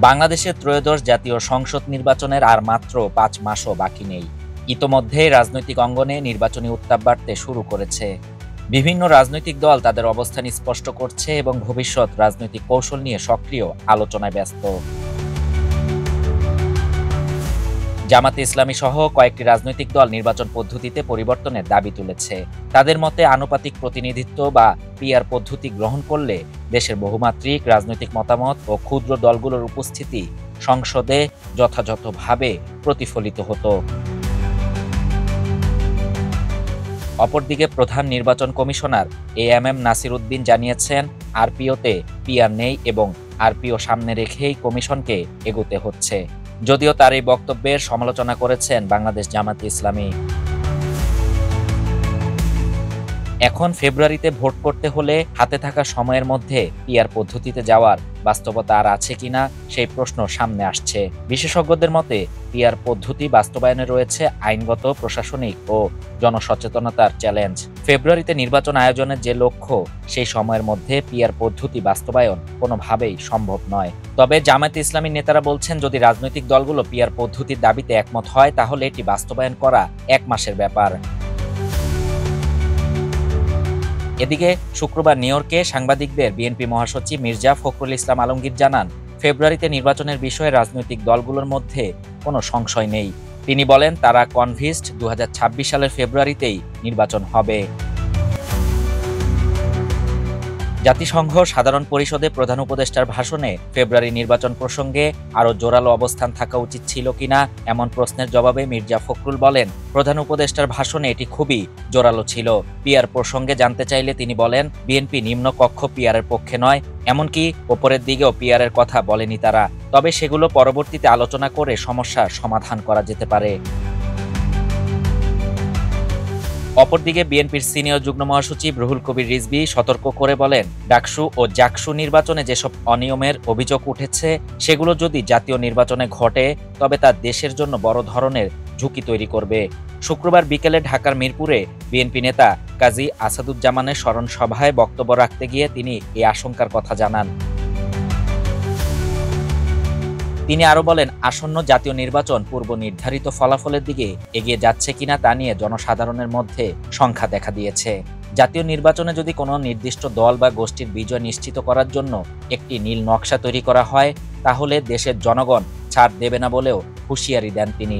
বাংলাদেশের ত্রয়োদশ জাতীয় সংসদ নির্বাচনের আর মাত্র ৫ মাসও বাকি নেই। ইতোমধ্যে রাজনৈতিক অঙ্গনে নির্বাচনী উত্তাপ বাড়তে শুরু করেছে। বিভিন্ন রাজনৈতিক দল তাদের অবস্থান স্পষ্ট করছে এবং ভবিষ্যৎ রাজনৈতিক কৌশল নিয়ে সক্রিয় আলোচনায় ব্যস্ত। জামাতে ইসলামী সহ কয়েকটি রাজনৈতিক দল নির্বাচন পদ্ধতিতে পরিবর্তনের দাবি তুলেছে। তাদের মতে আনুপাতিক প্রতিনিধিত্ব বা পিআর পদ্ধতি গ্রহণ করলে দেশের বহুমাত্রিক রাজনৈতিক মতামত ও ক্ষুদ্র দলগুলোর উপস্থিতি সংসদে যথাযথভাবে প্রতিফলিত হতো। অপরদিকে প্রধান নির্বাচন কমিশনার এএমএম নাসির উদ্দিন জানিয়েছেন, আরপিওতে পিআর নেই এবং আরপিও সামনে রেখেই কমিশনকে এগোতে হচ্ছে। যদিও তার এই বক্তব্যের সমালোচনা করেছেন বাংলাদেশ জামাতে ইসলামী। এখন ফেব্রুয়ারিতে ভোট করতে হলে হাতে থাকা সময়ের মধ্যে পিআর পদ্ধতিতে যাওয়ার বাস্তবতা আর আছে কিনা সেই প্রশ্ন সামনে আসছে। বিশেষজ্ঞদের মতে পিআর পদ্ধতি বাস্তবায়নে রয়েছে আইনগত, প্রশাসনিক ও জনসচেতনতার চ্যালেঞ্জ। ফেব্রুয়ারিতে নির্বাচন আয়োজনের যে লক্ষ্য, সেই সময়ের মধ্যে পিআর পদ্ধতি বাস্তবায়ন কোনোভাবেই সম্ভব নয়। তবে জামায়াতে ইসলামী নেতারা বলছেন, যদি রাজনৈতিক দলগুলো পিআর পদ্ধতির দাবিতে একমত হয় তাহলে এটি বাস্তবায়ন করা ১ মাসের ব্যাপার। এদিকে শুক্রবার নিউ ইয়র্কে সাংবাদিকদের বিএনপি মহাসচিব মির্জা ফখরুল ইসলাম আলমগীর জানান, ফেব্রুয়ারিতে নির্বাচনের বিষয়ে রাজনৈতিক দলগুলোর মধ্যে কোনো সংশয় নেই। তিনি বলেন, তারা কনভিন্সড ২০২৬ সালের ফেব্রুয়ারিতেই নির্বাচন হবে। জাতিসংঘ সাধারণ পরিষদে প্রধান উপদেষ্টার ভাষণে ফেব্রুয়ারি নির্বাচন প্রসঙ্গে আরও জোরালো অবস্থান থাকা উচিত ছিল কিনা এমন প্রশ্নের জবাবে মির্জা ফখরুল বলেন, প্রধান উপদেষ্টার ভাষণে এটি খুবই জোরালো ছিল। পিআর প্রসঙ্গে জানতে চাইলে তিনি বলেন, বিএনপি নিম্নকক্ষ পিআরের পক্ষে নয়, এমনকি ওপরের দিকেও পিআরের কথা বলেনি তারা। তবে সেগুলো পরবর্তীতে আলোচনা করে সমস্যার সমাধান করা যেতে পারে। অপরদিকে বিএনপির সিনিয়র যুগ্ম মহাসচিব রুহুল কবির রিজভী সতর্ক করে বলেন, ডাকসু ও জাকসু নির্বাচনে যেসব অনিয়মের অভিযোগ উঠেছে সেগুলো যদি জাতীয় নির্বাচনে ঘটে তবে তা দেশের জন্য বড় ধরনের ঝুঁকি তৈরি করবে। শুক্রবার বিকেলে ঢাকার মিরপুরে বিএনপি নেতা কাজী আসাদুজ্জামানের স্মরণ সভায় বক্তব্য রাখতে গিয়ে তিনি এই আশঙ্কার কথা জানান। তিনি আরও বলেন, আসন্ন জাতীয় নির্বাচন পূর্ব নির্ধারিত ফলাফলের দিকে এগিয়ে যাচ্ছে কিনা তা নিয়ে জনসাধারণের মধ্যে সংখ্যা দেখা দিয়েছে। জাতীয় নির্বাচনে যদি কোনো নির্দিষ্ট দল বা গোষ্ঠীর বিজয় নিশ্চিত করার জন্য একটি নীল নকশা তৈরি করা হয় তাহলে দেশের জনগণ ছাড় দেবে না বলেও হুঁশিয়ারি দেন তিনি।